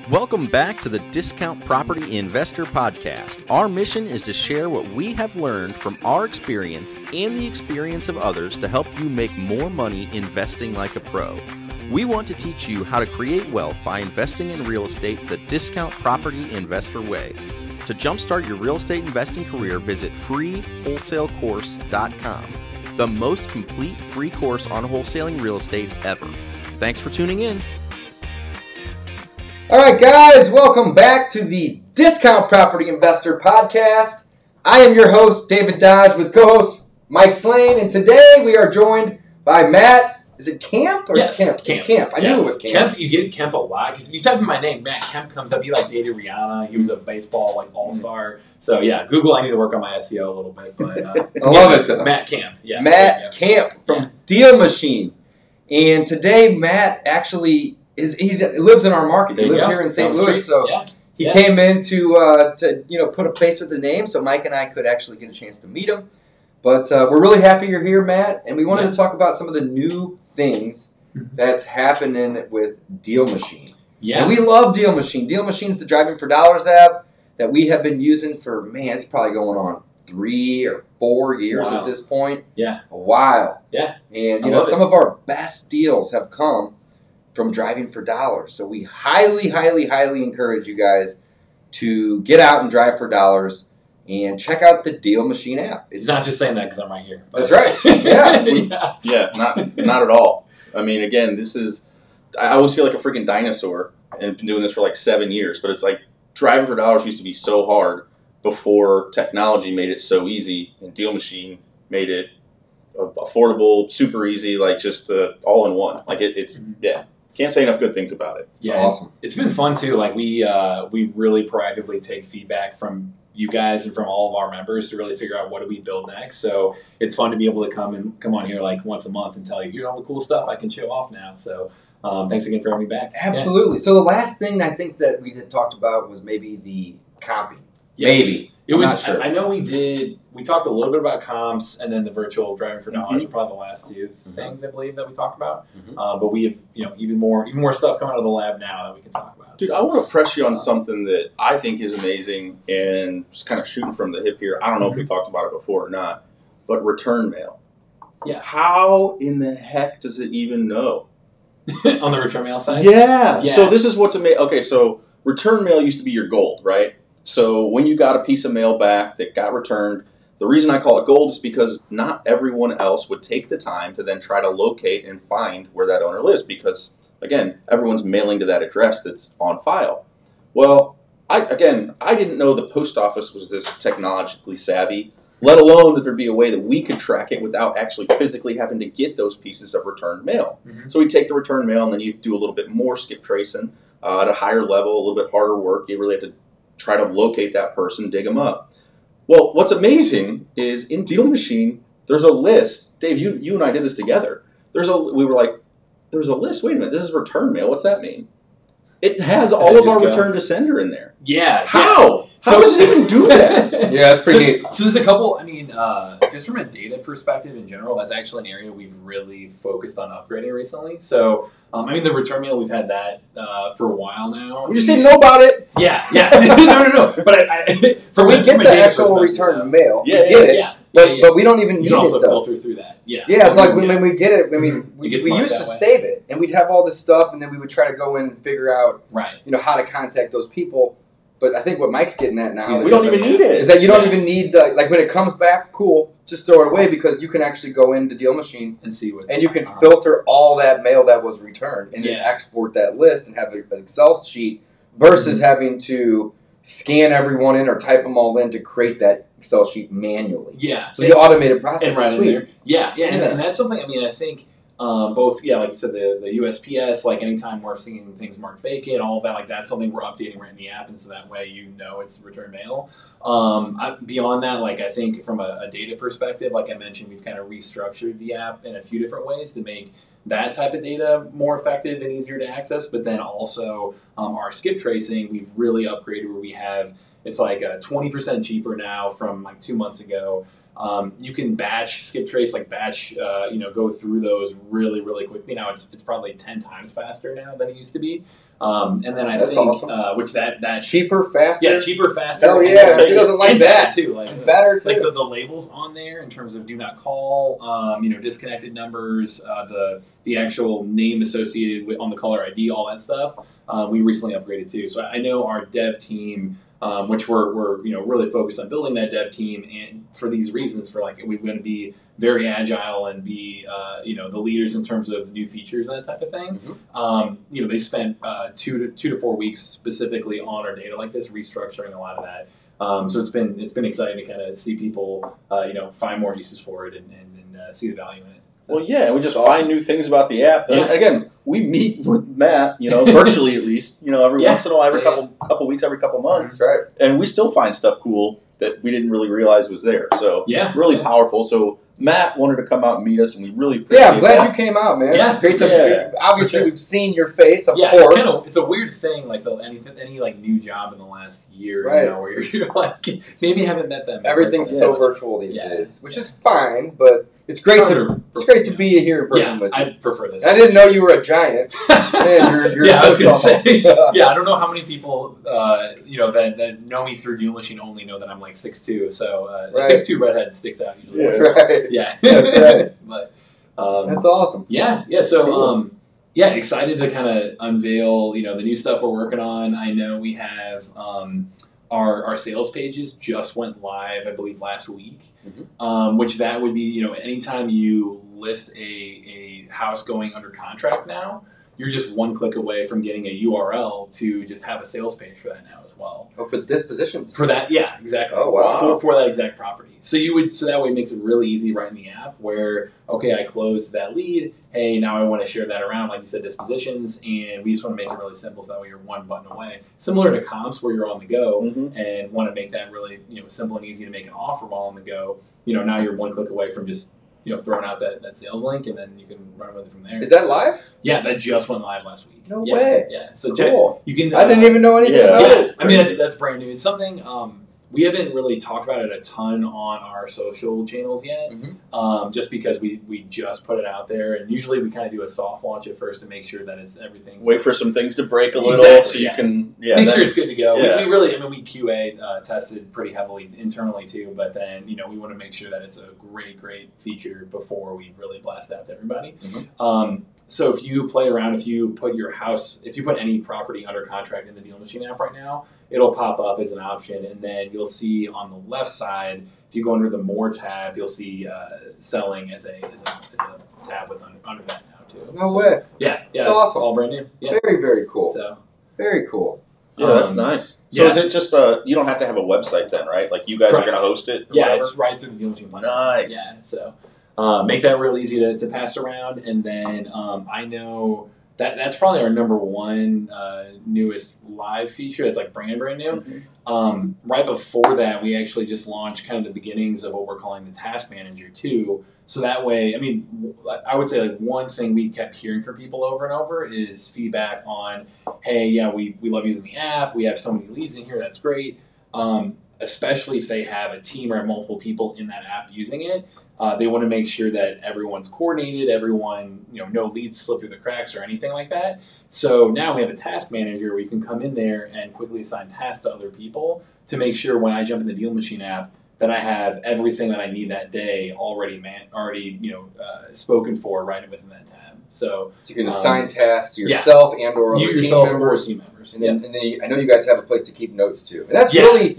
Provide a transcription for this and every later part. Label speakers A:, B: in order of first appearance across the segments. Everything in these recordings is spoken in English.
A: Welcome back to the Discount Property Investor Podcast. Our mission is to share what we have learned from our experience and the experience of others to help you make more money investing like a pro. We want to teach you how to create wealth by investing in real estate the Discount Property Investor way. To jumpstart your real estate investing career, visit freewholesalecourse.com, the most complete free course on wholesaling real estate ever. Thanks for tuning in.
B: All right, guys, welcome back to the Discount Property Investor Podcast. I am your host, David Dodge, with co-host Mike Slane, and today we are joined by Matt. Is it Kamp or
C: yes,
B: Kamp?
C: Kamp.
B: It's Kamp. I knew it was Kamp.
C: You get Kamp a lot because you type in my name, Matt Kamp comes up. He dated Rihanna. He was a baseball all-star. So yeah, Google. I need to work on my SEO a little bit, but
B: I love it though.
C: Matt Kamp. Yeah,
B: Matt Kamp from Dealmachine, and today Matt actually. He lives in our market. He lives here in St. Louis, so he came in to put a face with the name, so Mike and I could actually get a chance to meet him. But we're really happy you're here, Matt, and we wanted to talk about some of the new things that's happening with Dealmachine. Yeah, and we love Dealmachine. Dealmachine's the Driving for Dollars app that we have been using for it's probably going on 3 or 4 years at this point.
C: Yeah,
B: a while.
C: Yeah,
B: and some of our best deals have come from Driving for Dollars. So we highly, highly, highly encourage you guys to get out and drive for dollars and check out the Dealmachine app.
C: It's not just saying that because I'm right here.
B: That's right. Yeah.
D: Not at all. I mean, again, I always feel like a freaking dinosaur, and I've been doing this for like 7 years, but it's like Driving for Dollars used to be so hard before technology made it so easy, and Dealmachine made it affordable, super easy, like just the all-in-one. Like it's Can't say enough good things about it.
C: Yeah, awesome. It's been fun too. Like we really proactively take feedback from you guys and from all of our members to really figure out what do we build next. So it's fun to be able to come on here like once a month and tell you, here's all the cool stuff I can show off now. So thanks again for having me back.
B: Absolutely. Yeah. So the last thing I think that we had talked about was maybe the comping.
C: Yes.
B: Maybe.
C: I'm not sure. I know we did. We talked a little bit about comps, and then the virtual Driving for Dollars are probably the last two things I believe that we talked about. But we have even more stuff coming out of the lab now that we can talk about.
D: Dude, I want to press you on something that I think is amazing, and just kind of shooting from the hip here. I don't know if we talked about it before or not, but return mail.
C: Yeah.
D: How in the heck does it even know?
C: On the return mail side?
D: Yeah. So this is what's amazing. Okay, so return mail used to be your gold, right? So when you got a piece of mail back that got returned, the reason I call it gold is because not everyone else would take the time to then try to locate and find where that owner lives because, again, everyone's mailing to that address that's on file. Well, I didn't know the post office was this technologically savvy, let alone that there'd be a way that we could track it without actually physically having to get those pieces of returned mail. So we take the returned mail and then you do a little bit more skip tracing at a higher level, a little bit harder work. You really have to try to locate that person, dig them up. Well, what's amazing is in Dealmachine, there's a list. Dave, you and I did this together. There's a list. Wait a minute, this is return mail. What's that mean? It has all of our return to sender in there.
C: Yeah.
D: How? How does it even do that?
B: Yeah, that's pretty neat.
C: So there's a couple, just from a data perspective in general, that's actually an area we've really focused on upgrading recently. So, the return mail, we've had that for a while now.
B: We just didn't know about it.
C: Yeah. No. But
B: we get the actual return mail. We get it. But we don't even need it, though. You can also
C: filter through that. Yeah,
B: it's like when we get it, we used to save it, and we'd have all this stuff, and then we would try to go in and figure out, how to contact those people. But I think what Mike's getting at now is
D: we don't even need it.
B: Is that you don't even need when it comes back, cool, just throw it away because you can actually go into Dealmachine
C: and see what's
B: you can filter all that mail that was returned and then export that list and have an Excel sheet versus having to scan everyone in or type them all in to create that Excel sheet manually.
C: Yeah.
B: So the automated process is sweet.
C: In there. Yeah. And that's something. I think. Both, like you said, the USPS, like anytime we're seeing things marked vacant, all of that, like that's something we're updating right in the app, and so that way it's return mail. Beyond that, like I think from a data perspective, like I mentioned, we've kind of restructured the app in a few different ways to make that type of data more effective and easier to access, but then also our skip tracing, we've really upgraded where we have, it's like 20% cheaper now from like 2 months ago. You can batch, skip trace, like batch, go through those really, really quickly. Now it's probably 10 times faster now than it used to be. And then I think, awesome. Which that
B: cheaper, faster.
C: Yeah, cheaper, faster.
B: Oh yeah, who doesn't like that
C: too? Like
B: better too.
C: Like the labels on there in terms of do not call, disconnected numbers, the actual name associated with on the caller ID, all that stuff. We recently upgraded too. So I know our dev team. Which we're really focused on building that dev team, and for these reasons, for like we're going to be very agile and be the leaders in terms of new features and that type of thing. Mm-hmm. They spent 2 to 4 weeks specifically on our data like this, restructuring a lot of that. So it's been exciting to kind of see people find more uses for it and see the value in it.
D: Well, yeah, and we just find new things about the app. And again, we meet with Matt, virtually at least, every once in a while, every couple weeks, every couple months.
B: That's right.
D: And we still find stuff cool that we didn't really realize was there. So really powerful. So Matt wanted to come out and meet us, and we really appreciate
B: I'm glad you came out, man.
C: Yeah,
B: great to obviously we've seen your face, of course.
C: It's a weird thing, like any like new job in the last year, where you're like maybe haven't met them.
B: Everything's so virtual these days, which is fine, but it's great to be here in person with you.
C: I prefer this.
B: I didn't know you were a giant. Man, you're
C: I was gonna say. I don't know how many people that know me through Dealmachine only know that I'm like 6'2", so a 6'2" redhead sticks out usually.
B: That's right.
C: Yeah,
B: that's right.
C: But
B: that's awesome.
C: Yeah. So cool. Excited to kind of unveil the new stuff we're working on. I know we have our sales pages just went live, I believe, last week. Mm-hmm. Which that would be anytime you list a house going under contract now, you're just one click away from getting a URL to just have a sales page for that now as well.
B: Oh, for dispositions?
C: For that, yeah, exactly.
B: Oh, wow.
C: For that exact property. So that way it makes it really easy right in the app where, okay, I closed that lead. Hey, now I want to share that around, like you said, dispositions, and we just want to make it really simple so that way you're one button away. Similar to Kamps where you're on the go and want to make that really simple and easy to make an offer while on the go. Now you're one click away from just throwing out that sales link, and then you can run with it from there.
B: Is that live?
C: Yeah, that just went live last week.
B: No way.
C: Yeah. So
B: cool.
C: You can.
B: I didn't even know anything about it.
C: I mean, that's brand new. It's something we haven't really talked about it a ton on our social channels yet, just because we just put it out there, and usually we kind of do a soft launch at first to make sure that it's everything.
D: Wait for some things to break a little, so you can
C: make sure it's good to go. Yeah. We really, we QA tested pretty heavily internally too, but then we want to make sure that it's a great feature before we really blast out to everybody. So if you play around, if you put any property under contract in the Dealmachine app right now, it'll pop up as an option, and then you'll see on the left side, if you go under the More tab, you'll see selling as a tab under that now too.
B: No way.
C: Yeah,
B: it's awesome.
C: All brand new. Yeah.
B: Very, very cool.
C: So
B: very cool.
D: Yeah, that's nice. So is it just you don't have to have a website then, right? Like you guys are going to host it?
C: Yeah, it's right through the Dealmachine platform.
D: Nice.
C: Yeah, so make that real easy to pass around, and then I know that's probably our number one newest live feature. It's like brand new. Right before that, we actually just launched kind of the beginnings of what we're calling the Task Manager too. So that way, I would say like one thing we kept hearing from people over and over is feedback on, hey, we love using the app. We have so many leads in here. That's great. Especially if they have a team or multiple people in that app using it. They want to make sure that everyone's coordinated, everyone, no leads slip through the cracks or anything like that. So now we have a task manager where you can come in there and quickly assign tasks to other people to make sure when I jump in the Dealmachine app that I have everything that I need that day already spoken for right within that tab. So
B: you can assign tasks to yourself and or other team members. And then I know you guys have a place to keep notes too. And that's really,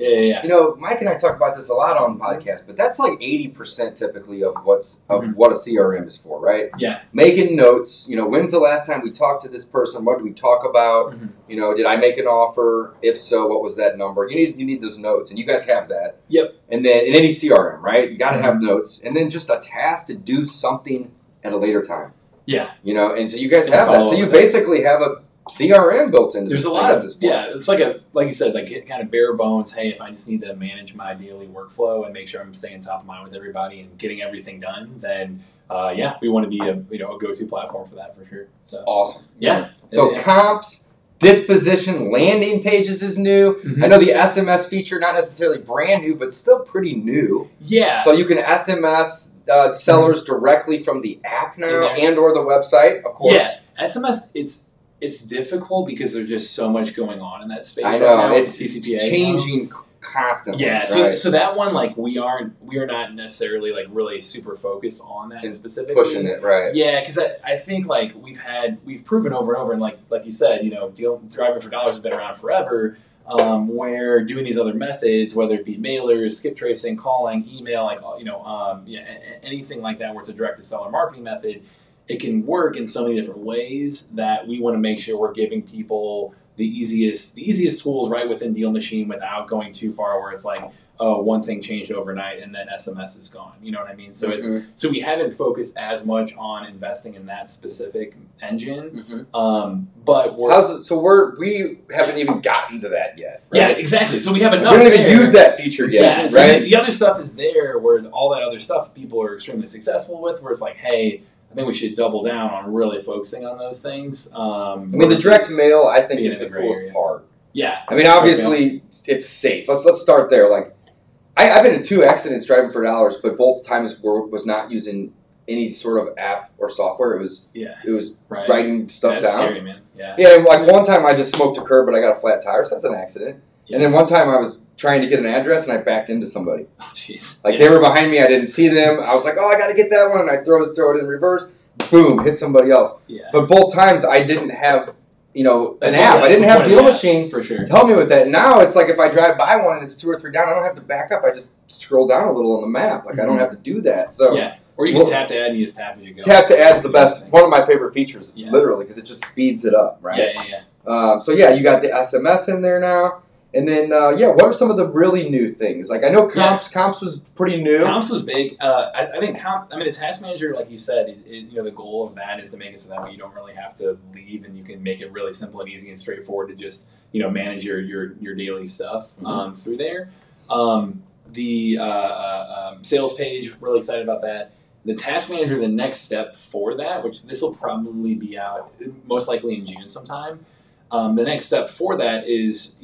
B: Mike and I talk about this a lot on podcasts, but that's like 80% typically of what a CRM is for, right?
C: Yeah.
B: Making notes, when's the last time we talked to this person? What did we talk about? Did I make an offer? If so, what was that number? You need those notes, and you guys have that.
C: Yep.
B: And then in any CRM, right? You got to have notes, and then just a task to do something at a later time.
C: Yeah.
B: And so you guys have that. So you basically have a CRM built into
C: There's a lot of this. Yeah, it's like you said, like kind of bare bones. Hey, if I just need to manage my daily workflow and make sure I'm staying top of mind with everybody and getting everything done, then we want to be a go-to platform for that for sure. So
B: awesome.
C: Yeah.
B: So Kamps Disposition landing pages is new. Mm-hmm. I know the SMS feature, not necessarily brand new, but still pretty new.
C: Yeah.
B: So you can SMS sellers directly from the app now and or the website, of course.
C: Yeah, SMS, it's difficult because there's just so much going on in that space.
B: I know.
C: Right now.
B: It's
C: TCPA,
B: changing constantly.
C: Yeah, so that one, like, we are not necessarily like really super focused on that specifically.
B: Pushing it, right.
C: Yeah, because I think like we've proven over and over, and like you said, you know, driving for dollars has been around forever. Where doing these other methods, whether it be mailers, skip tracing, calling, email, like, you know, anything like that where it's a direct to seller marketing method, it can work in so many different ways that we want to make sure we're giving people the easiest tools right within Dealmachine without going too far where it's like, oh, one thing changed overnight and then SMS is gone. You know what I mean? So so we haven't focused as much on investing in that specific engine. But
B: we haven't even gotten to that yet.
C: Right? Yeah, exactly. So we have enough.
B: We don't even use that feature yet.
C: Yeah,
B: right?
C: So the other stuff is there where all that other stuff people are extremely successful with, where it's like, hey, I think we should double down on really focusing on those things.
B: I mean, the direct mail, I think, is the coolest part.
C: Yeah.
B: I mean, obviously, it's safe. Let's start there. Like, I've been in 2 accidents driving for dollars, but both times was not using any sort of app or software. It was writing stuff down.
C: That's scary, man. Yeah.
B: Yeah. Like one time, I just smoked a curb, but I got a flat tire, so that's an accident. Yeah. And then one time, I was trying to get an address, and I backed into somebody.
C: Oh, jeez.
B: Like, they were behind me. I didn't see them. I was like, oh, I got to get that one. And I throw it in reverse. Boom, hit somebody else.
C: Yeah.
B: But both times, I didn't have, an app. I didn't have Dealmachine
C: for sure.
B: Tell me with that. Now, it's like if I drive by one and it's 2 or 3 down, I don't have to back up. I just scroll down a little on the map. Like, I don't have to do that. So
C: yeah. Or you can tap to add and you just tap as you go.
B: Tap to add's the best. One of my favorite features, literally, because it just speeds it up, right?
C: Yeah.
B: So, you got the SMS in there now. And then, what are some of the really new things? Like, I know Kamps was pretty new.
C: Kamps was big. I think the task manager, like you said, the goal of that is to make it so that way you don't really have to leave and you can make it really simple and easy and straightforward to just, manage your daily stuff through there. The sales page, really excited about that. The task manager, the next step for that, which this will probably be out most likely in June sometime. The next step for that is,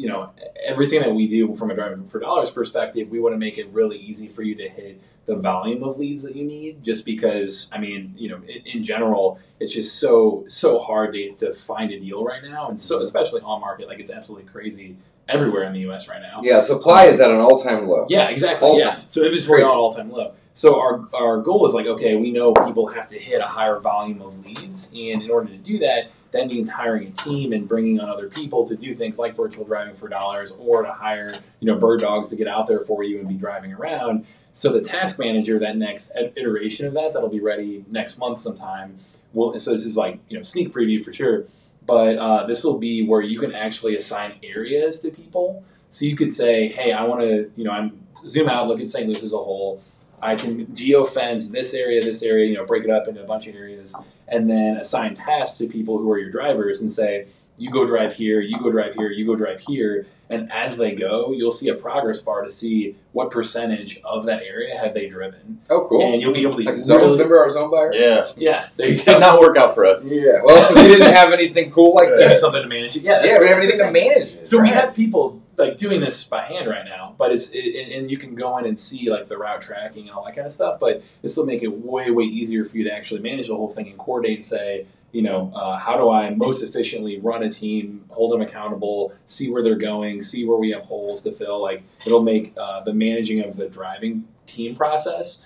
C: everything that we do from a driving for dollars perspective, we want to make it really easy for you to hit the volume of leads that you need, just because, in general, it's just so hard to find a deal right now. And so, especially on market, like, it's absolutely crazy everywhere in the U.S. right now.
B: Yeah, supply is at an all-time low.
C: Yeah, exactly. So inventory is all-time low. So our goal is like, okay, we know people have to hit a higher volume of leads, and in order to do that, that means hiring a team and bringing on other people to do things like virtual driving for dollars, or to hire, bird dogs to get out there for you and be driving around. So the task manager, that next iteration of that'll be ready next month sometime. So this is like, sneak preview for sure. But this will be where you can actually assign areas to people. So you could say, hey, I want to, I'm zoom out, look at St. Louis as a whole. I can geofence this area, break it up into a bunch of areas, and then assign tasks to people who are your drivers and say, you go drive here, you go drive here, you go drive here. And as they go, you'll see a progress bar to see what percentage of that area have they driven.
B: Oh, cool.
C: And you'll be able to
B: remember our zone buyer?
D: Yeah.
C: Yeah. There you
D: go. Did not work out for us.
B: Yeah. Well, because we didn't have anything cool like that.
C: Something to manage it. Yeah,
B: we didn't have anything to manage it.
C: So we have people like doing this by hand right now, but and you can go in and see like the route tracking and all that kind of stuff, but this will make it way easier for you to actually manage the whole thing and coordinate and say, how do I most efficiently run a team, hold them accountable, see where they're going, see where we have holes to fill. Like, it'll make the managing of the driving team process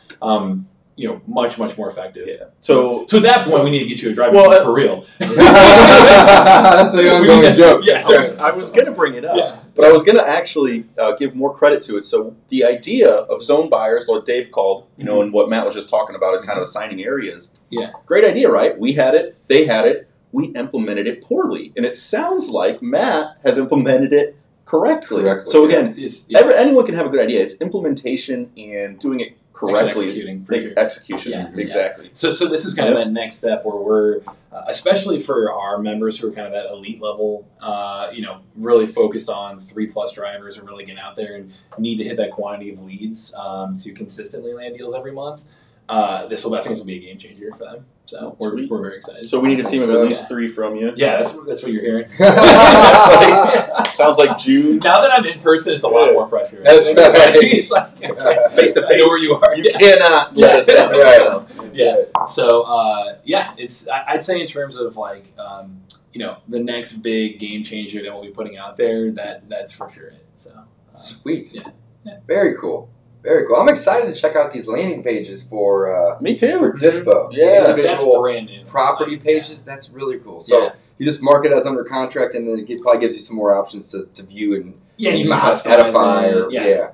C: much more effective.
D: Yeah. So
C: at that point, we need to get you a driving team for real.
B: That's the ongoing joke.
C: Yeah,
D: I was going to bring it up, but I was going to actually give more credit to it. So the idea of zone buyers, what Dave called, and what Matt was just talking about, is kind of assigning areas.
C: Yeah.
D: Great idea, right? We had it. They had it. We implemented it poorly. And it sounds like Matt has implemented it correctly. So again, anyone can have a good idea. It's implementation and doing it correctly.
C: Executing, for sure.
D: Execution, exactly.
C: Yeah. So this is kind of that next step where we're, especially for our members who are kind of that elite level, really focused on 3+ drivers and really getting out there and need to hit that quantity of leads to consistently land deals every month. I think this will be a game changer for them. So we're very excited.
D: So we need a team of at least 3 from you.
C: Yeah, that's what you're hearing.
D: Sounds like June.
C: Now that I'm in person, it's a lot more pressure.
B: That's right.
C: It's like, okay,
D: face to face.
C: I know where you are.
D: You cannot let us down.
B: Right.
C: Yeah. So I'd say in terms of like the next big game changer that we'll be putting out there, that's for sure it. So
B: sweet.
C: Yeah.
B: Very cool. Very cool. I'm excited to check out these landing pages for
D: me too.
B: For Dispo.
D: Yeah,
C: that's brand new.
B: Property pages. That's really cool. So you just mark it as under contract, and then it probably gives you some more options to view and
C: you can
B: edify.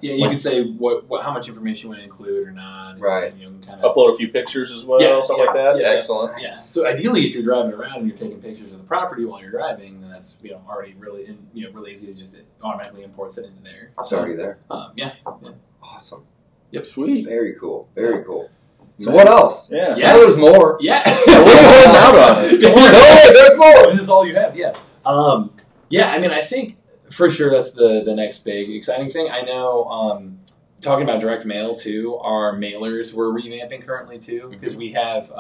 C: You can say what how much information you want to include or not.
B: Right.
C: And, you can kind of
D: upload a few pictures as well, something like that.
C: Yeah.
D: Excellent.
C: Yeah. So ideally, if you're driving around and you're taking pictures of the property while you're driving, then that's already really really easy to just automatically import it into there.
B: It's already there.
C: Yeah.
B: Awesome.
D: Yep. Sweet.
B: Very cool. Very cool. So what else?
D: Yeah.
B: I know there's more.
C: Yeah.
D: What are you holding out on us?
B: No, wait, there's more.
C: This is all you have. Yeah. I mean, I think for sure that's the next big exciting thing. I know. Talking about direct mail too, our mailers we're revamping currently too, because we have.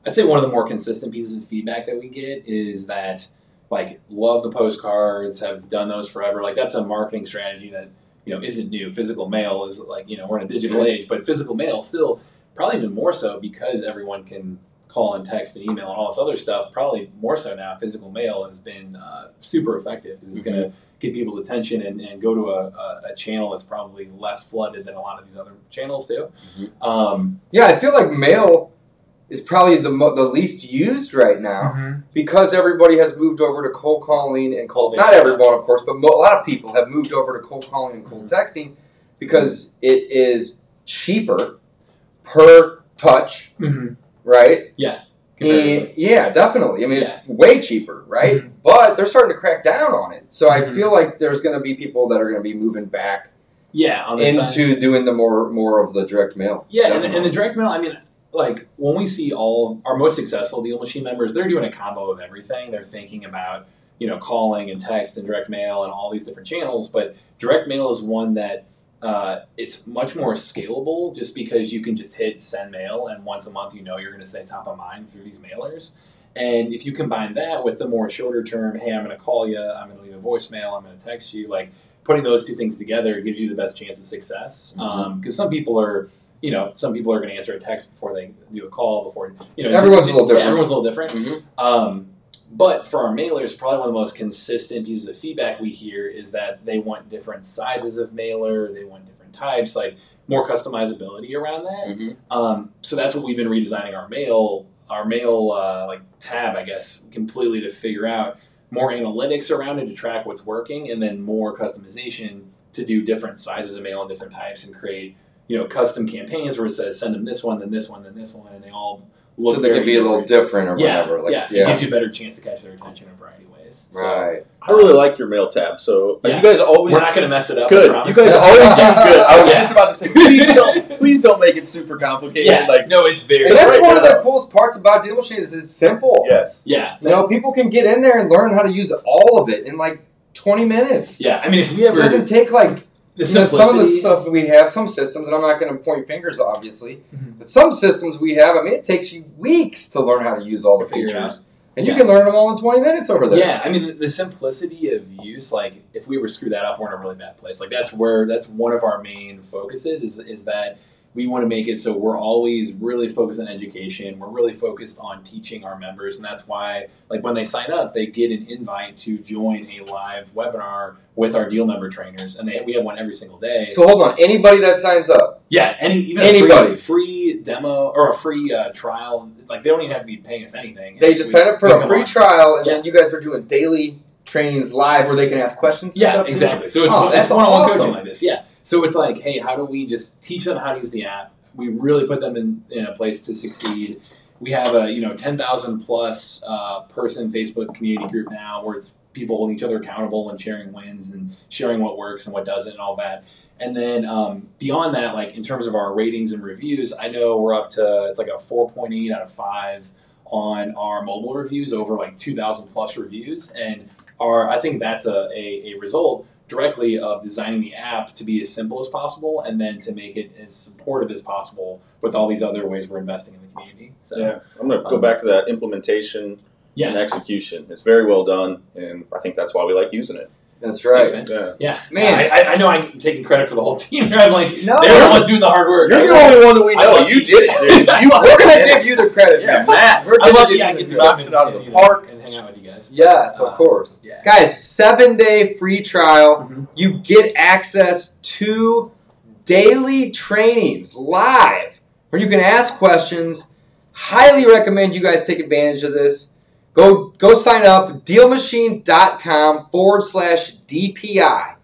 C: I'd say one of the more consistent pieces of feedback that we get is that like love the postcards, have done those forever. Like that's a marketing strategy that isn't new. Physical mail is like we're in a digital age, but physical mail still probably even more so because everyone can call and text and email and all this other stuff. Probably more so now. Physical mail has been super effective because it's going to get people's attention and go to a channel that's probably less flooded than a lot of these other channels do.
B: I feel like mail is probably the least used right now because everybody has moved over to cold calling and cold. Not everyone, of course, but a lot of people have moved over to cold calling and cold texting because it is cheaper per touch, right?
C: Yeah.
B: And, yeah, definitely. I mean, it's way cheaper, right? But they're starting to crack down on it. So I feel like there's going to be people that are going to be moving back into doing the more of the direct mail.
C: Yeah, and the direct mail, I mean, like when we see all our most successful Dealmachine members, they're doing a combo of everything. They're thinking about, calling and text and direct mail and all these different channels. But direct mail is one that it's much more scalable just because you can just hit send mail and once a month you're going to stay top of mind through these mailers. And if you combine that with the more shorter term, hey, I'm going to call you, I'm going to leave a voicemail, I'm going to text you, like putting those two things together gives you the best chance of success. Because some people are going to answer a text before they do a call.
B: Everyone's a little different.
C: Everyone's a little different. But for our mailers, probably one of the most consistent pieces of feedback we hear is that they want different sizes of mailer, they want different types, like more customizability around that. So that's what we've been redesigning our mail like tab, I guess, completely to figure out more analytics around it to track what's working, and then more customization to do different sizes of mail and different types and create custom campaigns where it says send them this one, then this one, then this one, and they all look
B: so they can be a little different or whatever.
C: It gives you a better chance to catch their attention in a variety of ways.
B: Right.
D: I really like your mail tab. So you guys always
C: we're not going to mess it up.
D: Good. You guys always do good. I was just about to say, please don't make it super complicated.
C: Yeah. No, it's very.
B: But that's one of the coolest parts about Dealmachine is it's simple.
D: Yes.
C: Yeah.
B: People can get in there and learn how to use all of it in like 20 minutes.
C: Yeah. I mean, if we ever,
B: it doesn't take like. Some of the stuff we have, some systems, and I'm not going to point fingers, obviously, but some systems we have, I mean, it takes you weeks to learn how to use all the features. And you can learn them all in 20 minutes over there.
C: Yeah, I mean, the simplicity of use, like, if we ever screw that up, we're in a really bad place. Like, that's one of our main focuses is that we want to make it so we're always really focused on education. We're really focused on teaching our members, and that's why, like, when they sign up, they get an invite to join a live webinar with our deal member trainers, and we have one every single day.
B: So hold on, anybody that signs up?
C: Yeah, even
B: anybody,
C: a free demo or a free trial, like they don't even have to be paying us anything.
B: They just sign up for a free trial, and then you guys are doing daily trainings live where they can ask questions. And stuff
C: exactly.
B: Too?
C: So it's one-on-one coaching like this. Yeah. So it's like, hey, how do we just teach them how to use the app? We really put them in a place to succeed. We have a 10,000 plus person Facebook community group now where it's people holding each other accountable and sharing wins and sharing what works and what doesn't and all that. And then beyond that, like in terms of our ratings and reviews, I know we're up to it's like a 4.8 out of 5 on our mobile reviews, over like 2,000 plus reviews, and I think that's a result directly of designing the app to be as simple as possible, and then to make it as supportive as possible with all these other ways we're investing in the community. So
D: yeah, I'm going to go back to that implementation and execution. It's very well done, and I think that's why we like using it.
B: That's right.
C: Thanks, man. Yeah. Man, I know I'm taking credit for the whole team. I'm like,
B: no,
C: they're the ones doing the hard work.
D: You're the only one that we know. You did it, dude.
B: We're going to give you the credit, Matt.
C: I love you. I get to knock it out of the park
B: and hang out with you guys. Yes, of course. Yeah. Guys, 7-day free trial. Mm-hmm. You get access to daily trainings live where you can ask questions. Highly recommend you guys take advantage of this. Go sign up, Dealmachine.com/DPI.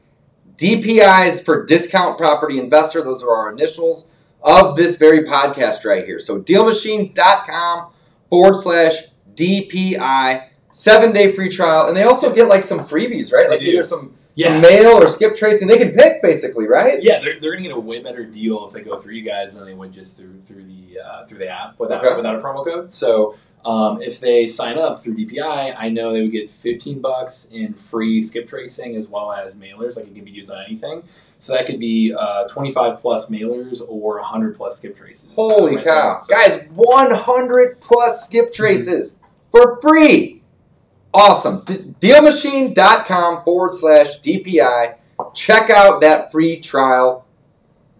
B: DPI is for Discount Property Investor. Those are our initials of this very podcast right here. So Dealmachine.com/DPI. 7-day free trial. And they also get like some freebies, right? Like either some mail or skip tracing. They can pick basically, right?
C: Yeah, they're going to get a way better deal if they go through you guys than they would just through the app without a promo code. So if they sign up through DPI, I know they would get $15 in free skip tracing as well as mailers. Like it can be used on anything. So that could be 25 plus mailers or 100 plus skip traces.
B: Holy cow. Guys, 100 plus skip traces for free. Awesome. Dealmachine.com/DPI. Check out that free trial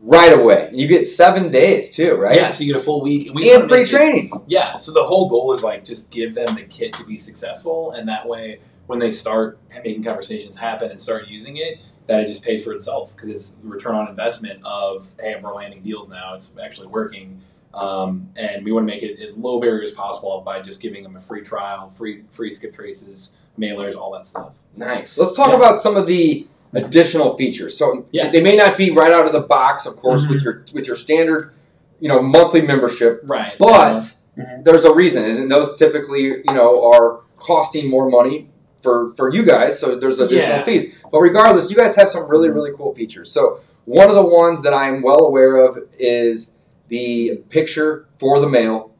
B: right away. You get 7 days too, right?
C: Yeah, so you get a full week.
B: And free training.
C: Yeah, so the whole goal is like just give them the kit to be successful, and that way when they start making conversations happen and start using it, that it just pays for itself because it's the return on investment of, hey, we're landing deals now. It's actually working. And we want to make it as low barrier as possible by just giving them a free trial, free skip traces, mailers, all that stuff.
B: Nice. Let's talk about some of the additional features. So they may not be right out of the box, of course, with your standard, monthly membership.
C: Right.
B: But there's a reason, and those typically, are costing more money for you guys. So there's additional fees. But regardless, you guys have some really, really cool features. So one of the ones that I'm well aware of is the picture for the mail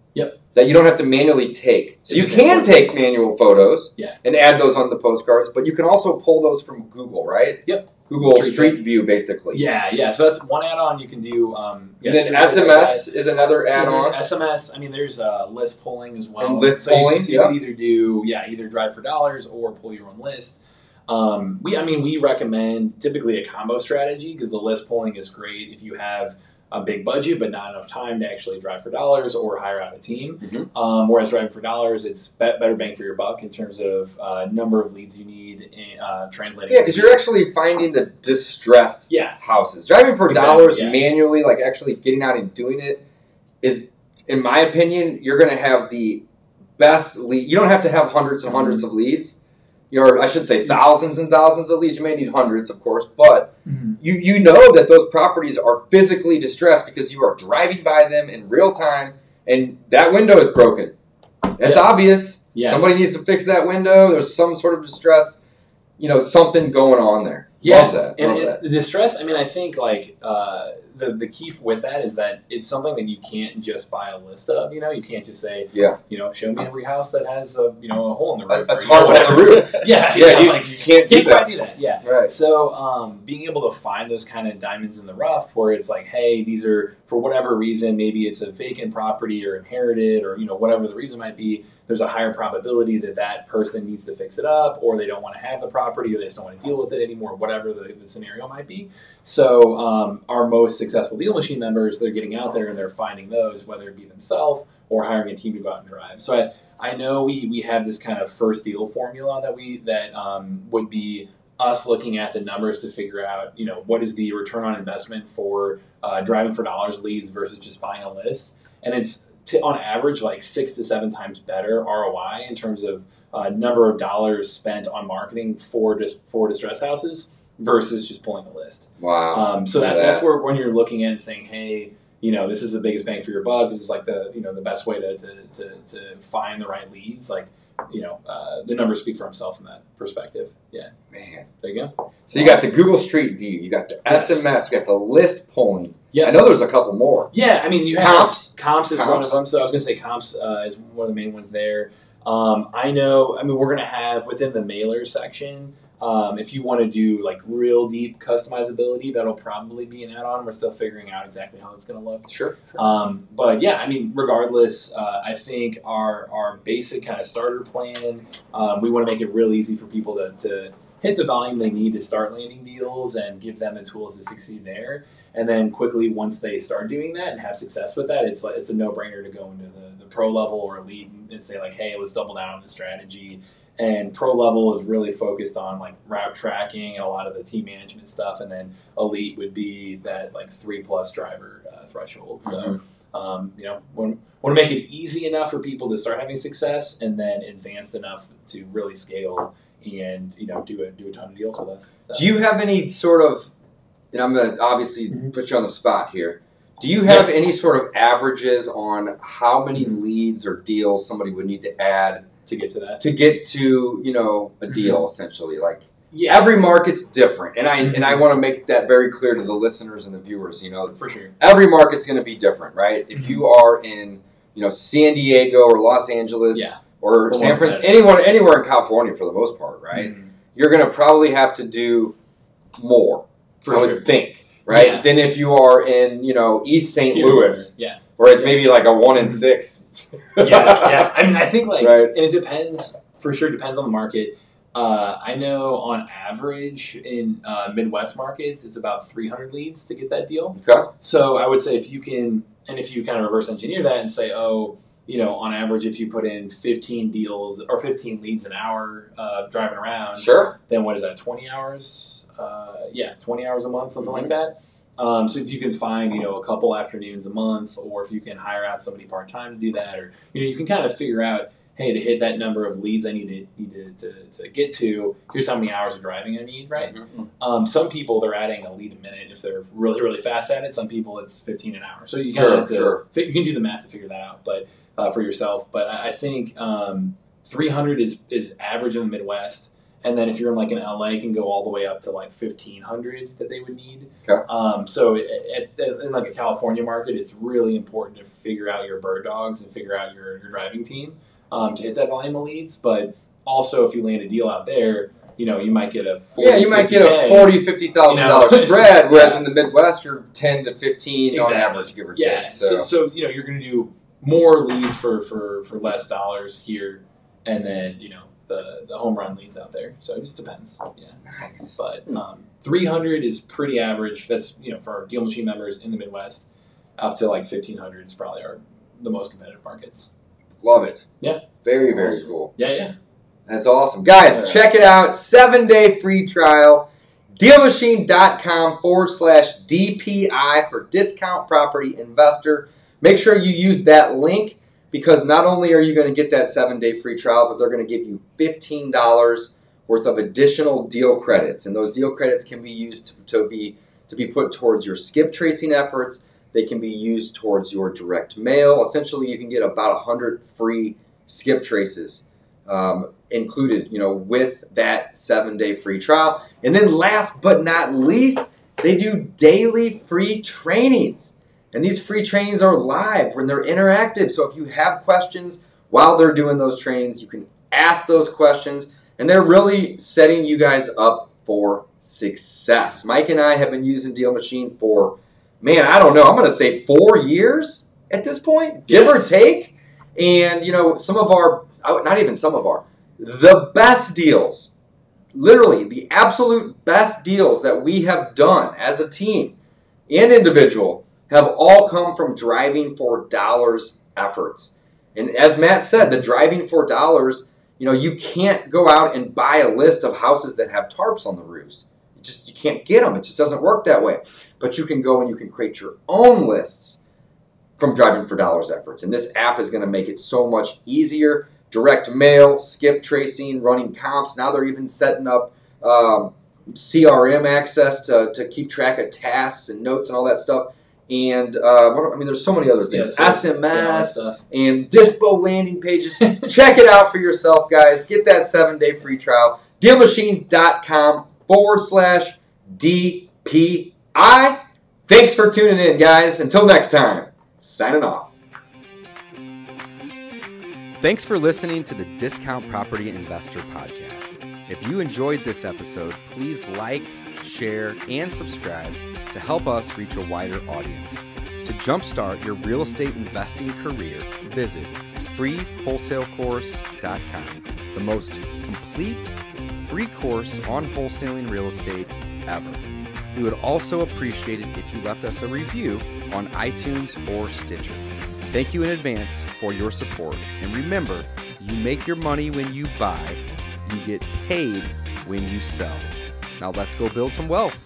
B: that you don't have to manually take. So you can take manual photos and add those on the postcards, but you can also pull those from Google, right?
C: Yep.
B: Google Street View, basically.
C: Yeah. So that's one add-on you can do.
B: And then SMS is another add-on.
C: SMS, I mean, there's list pulling as well.
B: And list pulling,
C: you can either drive for dollars or pull your own list. We recommend typically a combo strategy because the list pulling is great if you have a big budget but not enough time to actually drive for dollars or hire out a team. Whereas driving for dollars, it's better bang for your buck in terms of number of leads you need translating.
B: Yeah, because you're actually finding the distressed houses. Driving for dollars manually, like actually getting out and doing it, is, in my opinion, you're going to have the best lead. You don't have to have hundreds and hundreds of leads. I should say thousands and thousands of leads. You may need hundreds, of course, but you know that those properties are physically distressed because you are driving by them in real time, and that window is broken. It's obvious. Yeah. Somebody needs to fix that window. There's some sort of distress, something going on there.
C: Yeah,
B: Love that.
C: And the distress, I think like the key with that is that it's something that you can't just buy a list of. You can't just say, show me every house that has a hole in the roof.
B: A tarp on the roof.
C: You can't quite do that. Yeah.
B: Right.
C: So being able to find those kind of diamonds in the rough where it's like, hey, these are, for whatever reason, maybe it's a vacant property or inherited or, whatever the reason might be, there's a higher probability that person needs to fix it up or they don't want to have the property or they just don't want to deal with it anymore, whatever the scenario might be. So our most successful Dealmachine members, they're getting out there and they're finding those, whether it be themselves or hiring a team to go out and drive. So I know we have this kind of first deal formula that would be us looking at the numbers to figure out, what is the return on investment for driving for dollars leads versus just buying a list. And it's on average like 6 to 7 times better ROI in terms of number of dollars spent on marketing for distressed houses versus just pulling a list.
B: Wow.
C: So that's where when you're looking at and saying, hey, this is the biggest bang for your buck. This is like the best way to find the right leads. Like, the numbers speak for themselves from that perspective. Yeah.
B: Man.
C: There you go.
B: So you got the Google Street View, you got the SMS, you got the list pulling. Yeah. I know there's a couple more.
C: Yeah. You have Kamps is one of them. So I was going to say Kamps is one of the main ones there. I know, we're going to have within the mailer section, If you want to do like real deep customizability, that'll probably be an add-on. We're still figuring out exactly how it's going to look.
B: Sure.
C: But yeah, I mean, regardless, I think our basic kind of starter plan, we want to make it real easy for people to hit the volume they need to start landing deals and give them the tools to succeed there. And then quickly, once they start doing that and have success with that, it's a no-brainer to go into the pro level or elite and say like, hey, let's double down on the strategy. And pro level is really focused on like route tracking and a lot of the team management stuff. And then elite would be that like 3+ driver threshold. So, you know, want to make it easy enough for people to start having success, and then advanced enough to really scale and, you know, do a ton of deals with us. So.
B: Do you have any sort of, and I'm going to obviously put you on the spot here, do you have any sort of averages on how many leads or deals somebody would need to add
C: to get to that?
B: To get to, you know, a deal, essentially? Like, every market's different. And I want to make that very clear to the listeners and the viewers, you know.
C: For sure.
B: Every market's going to be different, right? If you are in, you know, San Diego or Los Angeles or San Francisco, anywhere in California for the most part, right? You're going to probably have to do more, I would think, right? Than if you are in, you know, East St. Louis. Or it's maybe like a 1 in 6.
C: I mean, I think like, and it depends, for sure depends on the market. I know on average in Midwest markets, it's about 300 leads to get that deal.
B: Okay.
C: So I would say if you can, and if you kind of reverse engineer that and say, oh, you know, on average, if you put in 15 deals or 15 leads an hour driving around, then what is that, 20 hours? 20 hours a month, something like that. So if you can find, you know, a couple afternoons a month, or if you can hire out somebody part-time to do that, or, you know, you can kind of figure out, hey, to hit that number of leads I need to get to, here's how many hours of driving I need, right? Some people, they're adding a lead a minute if they're really, really fast at it. Some people, it's 15 an hour. So you kind of you can do the math to figure that out, but for yourself. But I think 300 is average in the Midwest. And then if you're in like an LA, it can go all the way up to like 1,500 that they would need. So in like a California market, it's really important to figure out your bird dogs and figure out your driving team to hit that volume of leads. But also, if you land a deal out there, you know, you might get a
B: $40,000-$50,000 spread, whereas in the Midwest, you're 10 to 15 on average, give or take.
C: So you know, you're going to do more leads for less dollars here, and then, you know, the home run leads out there. So it just depends.
B: Nice.
C: But 300 is pretty average. That's, you know, for our Dealmachine members in the Midwest, up to like 1,500 is probably the most competitive markets.
B: Love it.
C: Yeah.
B: Very, very cool.
C: Yeah.
B: That's awesome. Guys, check it out. 7-day free trial. Dealmachine.com/DPI for Discount Property Investor. Make sure you use that link, because not only are you going to get that 7-day free trial, but they're going to give you $15 worth of additional deal credits. And those deal credits can be used to be put towards your skip tracing efforts. They can be used towards your direct mail. Essentially, you can get about 100 free skip traces included, you know, with that 7-day free trial. And then last but not least, they do daily free trainings. And these free trainings are live when they're interactive. So if you have questions while they're doing those trainings, you can ask those questions. And they're really setting you guys up for success. Mike and I have been using Dealmachine for, man, I don't know, I'm going to say 4 years at this point, give or take. And, you know, some of our, not even some of our, the best deals, literally the absolute best deals that we have done as a team and individual have all come from driving for dollars efforts. And as Matt said, the driving for dollars, you know, you can't go out and buy a list of houses that have tarps on the roofs. You can't get them. It just doesn't work that way. But you can go and you can create your own lists from driving for dollars efforts. And this app is going to make it so much easier. Direct mail, skip tracing, running comps. Now they're even setting up CRM access to keep track of tasks and notes and all that stuff. And I mean, there's so many other things. SMS and Dispo landing pages. Check it out for yourself, guys. Get that 7-day free trial. Dealmachine.com/DPI. Thanks for tuning in, guys. Until next time, signing off.
A: Thanks for listening to the Discount Property Investor Podcast. If you enjoyed this episode, please like, share, and subscribe to help us reach a wider audience. To jumpstart your real estate investing career, visit freewholesalecourse.com, the most complete free course on wholesaling real estate ever. We would also appreciate it if you left us a review on iTunes or Stitcher. Thank you in advance for your support. And remember, you make your money when you buy, you get paid when you sell. Now let's go build some wealth.